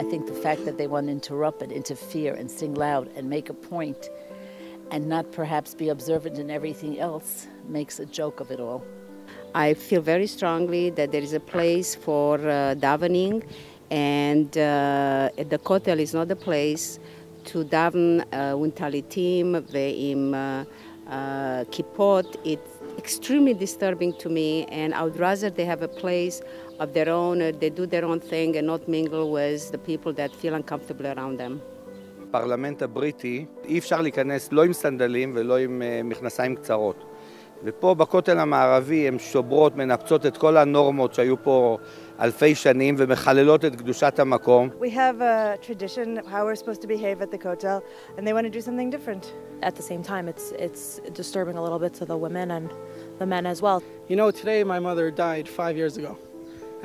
I think the fact that they want to interrupt and interfere and sing loud and make a point and not perhaps be observant in everything else makes a joke of it all. I feel very strongly that there is a place for davening, and the kotel is not the place to daven עם טליתים ועם kippot. It's extremely disturbing to me, and I would rather they have a place of their own, they do their own thing and not mingle with the people that feel uncomfortable around them. בפרלמנט הבריטי אי אפשר להיכנס לא עם סנדלים ולא עם מכנסיים קצרות. ופה בכותל המערבי הן שוברות, מנפצות את כל הנורמות שהיו פה אלפי שנים ומחללות את קדושת המקום. We have a tradition of how we're supposed to behave at the Kotel, and they want to do something different. At the same time, it's disturbing a little bit to the women and the men as well. You know, today my mother died 5 years ago,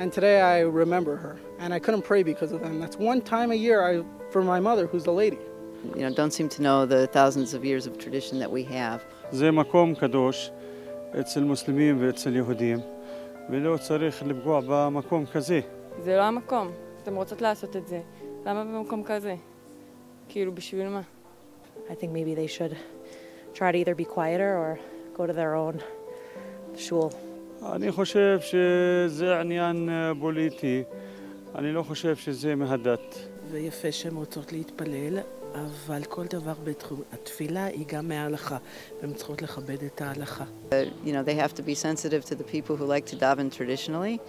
and today I remember her, and I couldn't pray because of them. That's one time a year for my mother, who's the lady. You know, don't seem to know the thousands of years of tradition that we have. זה מקום קדוש אצל מוסלמים ואצל יהודים, ולא צריך לפגוע במקום כזה. זה לא המקום. אתם רוצות לעשות את זה. למה במקום כזה? כאילו, בשביל מה? I think maybe they should try to either be quieter or go to their own shul. אני חושב שזה עניין פוליטי. אני לא חושב שזה מהדת. ויפה שהן רוצות להתפלל, אבל כל דבר בתחום התפילה היא גם מההלכה, והן צריכות לכבד את ההלכה. You know, they have to be sensitive to the people who like to daven traditionally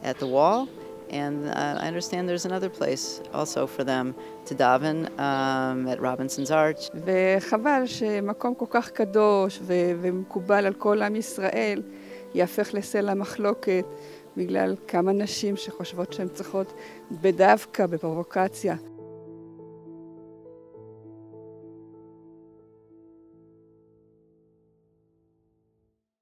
at the wall, and I understand there's another place also for them to daven at Robinson's Arch. וחבל שמקום כל כך קדוש ומקובל על כל עם ישראל יהפך לסלע מחלוקת בגלל כמה נשים שחושבות שהן צריכות בדווקא, בפרובוקציה.